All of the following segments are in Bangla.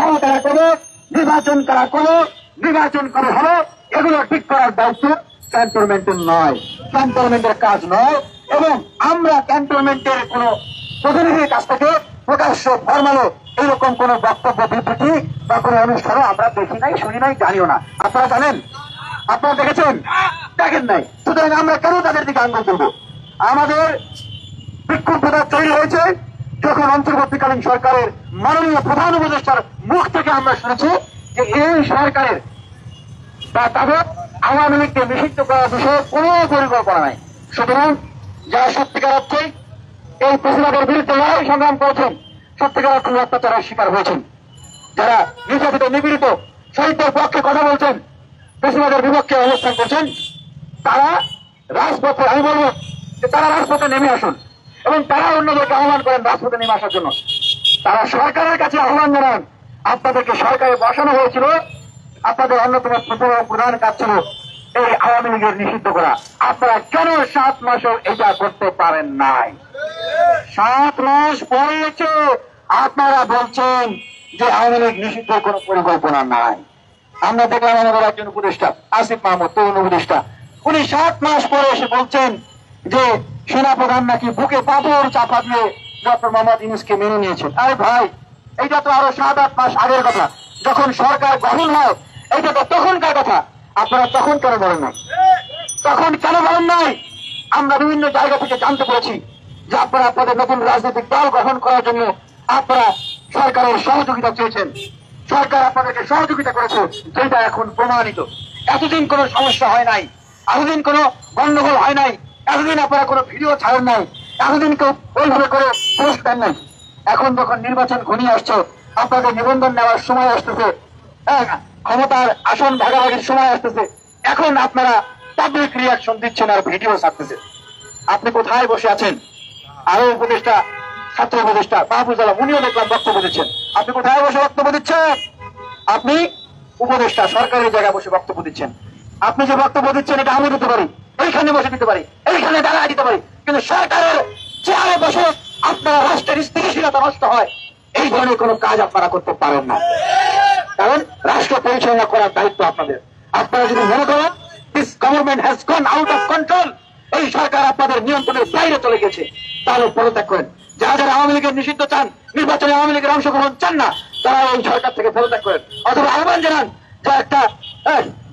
দল কারা করবে, নির্বাচন কারা করবে, নির্বাচন করে হবে, এগুলো ঠিক করার দায়িত্ব ক্যান্টনমেন্টের নয়, ক্যান্টনমেন্টের কাজ নয়। এবং আমরা ক্যান্টনমেন্টের কোন প্রতিনিধির কাছ থেকে প্রকাশ্য ফরমালে এরকম কোন বক্তব্য বিবৃতি বা কোন অনুষ্ঠানও আমরা দেখি নাই, শুনি নাই, জানিও না। আপনারা জানেন? আপনারা দেখেছেন? দেখেন নাই। সুতরাং আমরা কেন তাদের দিকে আঙ্গুল তুলব? আমাদের বিক্ষুব্ধতা তৈরি হয়েছে যখন অন্তর্বর্তীকালীন সরকারের মাননীয় প্রধান উপদেষ্টার মুখ থেকে আমরা শুনেছি যে এই সরকারের বা তাদের আওয়ামী লীগকে নিষিদ্ধ করার বিষয়ে কোন পরিকল্পনা নাই। সুতরাং যারা সত্যিকার অর্থে এই ফেসিবাদের বিরুদ্ধে লড়াই সংগ্রাম করেছেন, সত্যিকার অর্থে অত্যাচারের শিকার হয়েছেন, যারা নির্যাতিত নিপীড়িত শহীদদের পক্ষে কথা বলছেন, ফেসিবাদের বিপক্ষে অবস্থান করছেন, তারা রাজপথে, আমি বলবো যে তারা রাজপথে নেমে আসুন এবং তারা অন্যদেরকে আহ্বান করেন রাজপথে নেমে আসার জন্য। তারা সরকারের কাছে আহ্বান জানান, আপনাদেরকে সরকারে বসানো হয়েছিল, আপনাদের অন্যতম প্রধান কাজ ছিল এই আওয়ামী লীগের নিষিদ্ধ করা। আপনারা কেন 7 মাসও এটা করতে পারেন নাই? 7 মাস পড়েছে, আপনারা বলছেন যে আওয়ামী লীগ নিষিদ্ধের কোন পরিকল্পনা নাই। আমরা দেখলাম আমাদের একজন উপদেষ্টা আসিফ মাহমুদ, তরুণ উপদেষ্টা, উনি 7 মাস পরে এসে বলছেন যে সেনাপ্রধান নাকি বুকে পাথর চাপা দিয়ে ডক্টর মোহাম্মদ ইউনূসকে মেনে নিয়েছেন। আরে ভাই, এইটা তো আরো 7-8 মাস আগের কথা, যখন সরকার গঠন হয়। এইটা তো তখনকার কথা। আপনারা তখন কেন বলেন নাই? তখন কেন বলেন নাই? আমরা বিভিন্ন জায়গা থেকে জানতে পেরেছি যে আপনারা আপনাদের নতুন রাজনৈতিক দল গঠন করার জন্য আপনারা সরকারের সহযোগিতা চেয়েছেন, সরকার আপনাদেরকে সহযোগিতা করেছে, যেটা এখন প্রমাণিত। এতদিন কোনো সমস্যা হয় নাই, এতদিন কোনো গন্ডগোল হয় নাই, এতদিন আপনারা কোনো ভিডিও ছাড়েন নাই, এতদিন কেউ ওইভাবে করে পোস্ট দেন নাই। এখন যখন নির্বাচন ঘনিয়ে আসছে, আপনাদের নিবন্ধন নেওয়ার সময় আসতেছে, ক্ষমতার আসন ভাগাভাগির সময় আসতেছে, এখন আপনারা পাবলিক রিয়াকশন দিচ্ছেন আর ভিডিও ছাড়তেছে। আপনি কোথায় বসে আছেন? আরো উপদেষ্টা, ছাত্র উপদেষ্টা মাহফুজ আলম, উনিও দেখলাম বক্তব্য দিচ্ছেন। আপনি কোথায় বসে বক্তব্য দিচ্ছেন? আপনি উপদেষ্টা, সরকারের জায়গায় বসে বক্তব্য দিচ্ছেন। আপনি যে বক্তব্য দিচ্ছেন এটা আমি দিতে পারি, এইখানে বসে দিতে পারি, এইখানে দাঁড়ায় দিতে পারি, কিন্তু সরকারের চেয়ারে বসে আপনারা রাষ্ট্রের স্থিতিশীলতা নষ্ট হয়, এই ধরনের কোন কাজ আপনারা করতে পারেন না। কারণ রাষ্ট্র পরিচালনা করার দায়িত্ব আপনাদের। আপনারা যদি মনে করেন this government has gone out of control, এই সরকার আপনাদের নিয়ন্ত্রণের বাইরে চলে গেছে, তাহলে পদত্যাগ করেন। যারা যারা আওয়ামী লীগের নিষিদ্ধ চান, নির্বাচনে আওয়ামী লীগের অংশগ্রহণ চান না, তারা এই সরকার থেকে পদত্যাগ করেন, অথবা আহ্বান জানান যে একটা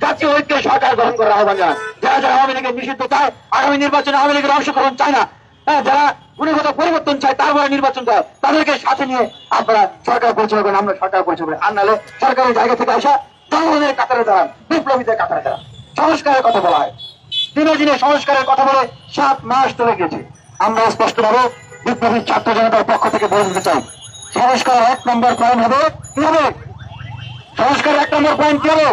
জাতীয় ঐক্যের সরকার গঠন করার আহ্বান জানান। যারা যারা আওয়ামী লীগের নিষিদ্ধ চায়, আগামী নির্বাচনে আওয়ামী লীগের অংশগ্রহণ চায় না, যারা গুণগত পরিবর্তন চায়, তারপরে নির্বাচন চায়, তাদেরকে সাথে নিয়ে আপনারা সরকার পরিচালনা করেন, আমরা সরকার পরিচালনা করি। আর নাহলে সরকারের জায়গা থেকে আসা জনগণের কাতারে দাঁড়ান, বিপ্লবীদের কাতারে দাঁড়ান। সংস্কারের কথা বলা হয়, দিনে দিনে সংস্কারের কথা বলে 7 মাস চলে গেছে। আমরা স্পষ্টভাবে বিপ্লবী ছাত্র জনতার পক্ষ থেকে বলে দিতে চাই, সংস্কার 1 নম্বর পয়েন্ট হবে কি হবে? সংস্কার 1 নম্বর পয়েন্ট কি হবে?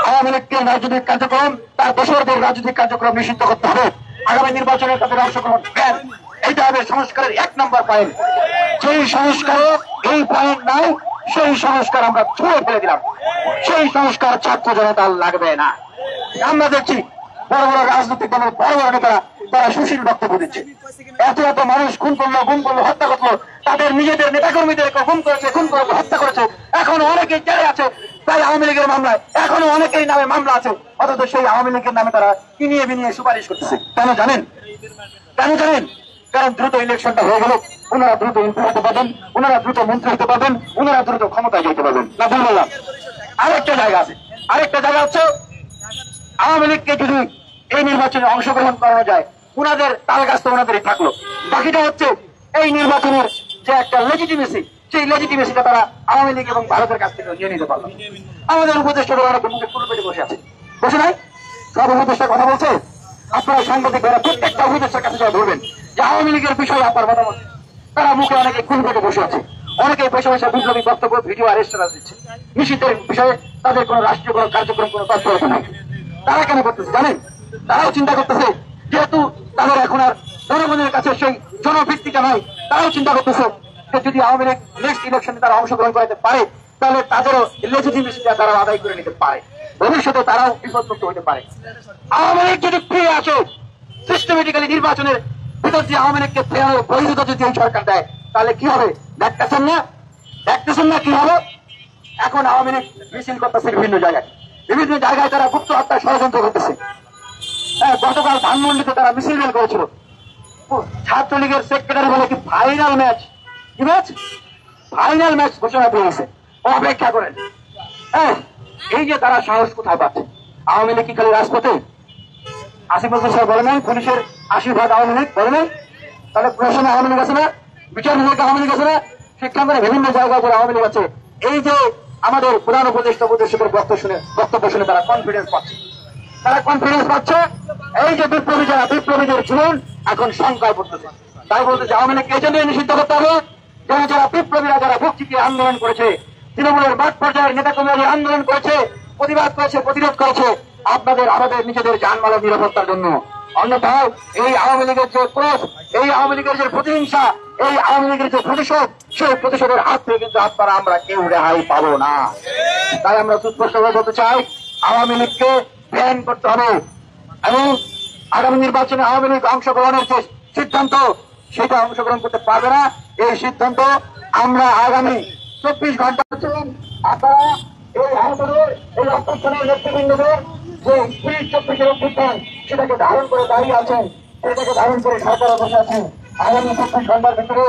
আওয়ামী লীগকে রাজনৈতিক কার্যক্রম, তার দোসরদের রাজনৈতিক কার্যক্রম নিষিদ্ধ করতে হবে, আগামী নির্বাচনে তাদের অংশগ্রহণ ব্যান, এইটা হবে সংস্কারের 1 নম্বর পয়েন্ট। যেই সংস্কারে এই পয়েন্ট নাই, সেই সংস্কার আমরা ছুঁড়ে ফেলে দিলাম। সেই সংস্কার ছাত্র জনতা লাগবে না। আমরা দেখছি বড় বড় রাজনৈতিক দলের বড় বড় নেতারা তারা সুশীল বক্তব্য দিচ্ছে। এত এত মানুষ খুন করলো, গুম করলো, হত্যা করলো, তাদের নিজেদের নেতাকর্মীদেরকে গুম করেছে, খুন করেছে, হত্যা করেছে, এখনো অনেকেই জেলে আছে তাই আওয়ামী লীগের মামলায়, এখনো অনেকেই নামে মামলা আছে, অথচ সেই আওয়ামী লীগের নামে তারা কিনিয়ে বিনিয়ে সুপারিশ করতেছে। কেন জানেন? কেন জানেন? কারণ দ্রুত ইলেকশনটা হয়ে গেল, ওনারা দ্রুত এমপি হতে পারবেন, ওনারা দ্রুত মন্ত্রী হতে পারবেন, ওনারা দ্রুত ক্ষমতায় যেতে পারবেন। না ভুল বললাম? আরেকটা জায়গা আছে, আরেকটা জায়গা হচ্ছে আওয়ামী লীগকে যদি এই নির্বাচনে অংশগ্রহণ করানো যায়, ওনাদের তাল গাছ তো ওনাদেরই থাকলো। বাকিটা হচ্ছে এই নির্বাচনের যে একটা লেজিটিমেসি, সেই লেজিটিমেসিটা তারা আওয়ামী লীগ এবং ভারতের কাছ থেকে নিয়ে নিতে পারলো। আমাদের উপদেষ্টারা অনেক মুখে পুরো পেটে বসে আছে, বসে নাই? সব উপদেষ্টার কথা বলছে। আপনারা সাংবাদিক ভাইরা প্রত্যেকটা উপদেষ্টার কাছে যা ধরবেন যে আওয়ামী লীগের বিষয়ে আপনার মতামত, তারা মুখে অনেকে খুন পেটে বসে আছে, অনেকে পয়সা পয়সা বিপ্লবী বক্তব্য, ভিডিও আর রেস্টারা দিচ্ছে। নিষিদ্ধের বিষয়ে তাদের কোন রাষ্ট্রীয় কোন কার্যক্রম, কোন তৎপরতা নেই। তারা কেন করতেছে জানেন? তারাও চিন্তা করতেছে, যেহেতু তাদের এখন আর জনগণের কাছে সেই জনভিত্তিটা নাই, তারাও চিন্তা করতেছে যে যদি আওয়ামী লীগ নেক্সট ইলেকশনে তারা অংশগ্রহণ করাতে পারে, তাহলে তাদেরও লেজিটিমেসিটা তারা আদায় করে নিতে পারে, ভবিষ্যতে তারাও বিপদমুক্ত হতে পারে। আওয়ামী লীগ যদি ফিরে আসে, সিস্টেমেটিক্যালি নির্বাচনের ভিতর দিয়ে আওয়ামী লীগকে ফেরানোর বৈধতা যদি এই সরকার দেয়, তাহলে কি হবে দেখতেছেন না? দেখতেছেন না কি হবে? এখন আওয়ামী লীগ মিছিল করতেছে বিভিন্ন জায়গায় তারা গুপ্ত হত্যার ষড়যন্ত্র করতেছে। হ্যাঁ, গতকাল ধানমন্ডিতে তারা মিছিল বের করেছিল। ছাত্রলীগের সেক্রেটারি বলে কি ফাইনাল ম্যাচ, কি ম্যাচ? ফাইনাল ম্যাচ ঘোষণা করেছে, অপেক্ষা করেন। হ্যাঁ, এই যে তারা সাহস কোথায় পাচ্ছে? আওয়ামী লীগ কি খালি রাজপথে? আসিফ নজরুল সাহেব বলে নাই পুলিশের আশীর্বাদ আওয়ামী লীগ বলে নাই? তাহলে প্রশাসনে আওয়ামী লীগ আছে না? বিচার বিভাগে আওয়ামী লীগ আছে না? শিক্ষাঙ্গনে বিভিন্ন জায়গায় যারা আওয়ামী লীগ আছে, এই যে আমাদের প্রধান উপদেষ্টাদের বক্তব্য শুনে তারা কনফিডেন্স পাচ্ছে। এই যে বিপ্লবীদের জীবন এখন শঙ্কায় পড়তেছে। তাই বলতেছে আওয়ামী লীগকে এই জন্যই নিষিদ্ধ করতে হবে যেন যারা বিপ্লবীরা যারা বুক চিতিয়ে আন্দোলন করেছে, তৃণমূলের মাঠ পর্যায়ের নেতা কর্মীরা আন্দোলন করেছে, প্রতিবাদ করেছে, প্রতিরোধ করেছে আমাদের নিজেদের জানমালের নিরাপত্তার জন্য। অন্যথায় এই আওয়ামী লীগের যে ক্রোধ, এই আওয়ামী লীগের যে প্রতিহিংসা, এই আওয়ামী লীগের যে প্রতিশোধ, সেই প্রতিশোধের হাত থেকে কিন্তু আপনারা আমরা কেউ রেহাই পাবো না। তাই আমরা সুস্পষ্টভাবে বলতে চাই, আওয়ামী লীগকে ব্যান করতে হবে এবং আগামী নির্বাচনে আওয়ামী লীগ অংশগ্রহণের যে সিদ্ধান্ত, সেটা অংশগ্রহণ করতে পারবে না। এই সিদ্ধান্ত আমরা আগামী 24 ঘন্টা আপনারা এই আহতদের, এই অভ্যুত্থানের নেতৃবৃন্দদের যে 24 অভ্যুত্থান, সেটাকে ধারণ করে দাঁড়িয়ে আছেন, সেটাকে ধারণ করে সরকার বসে আছেন। আগামী 24 ঘন্টার ভিতরে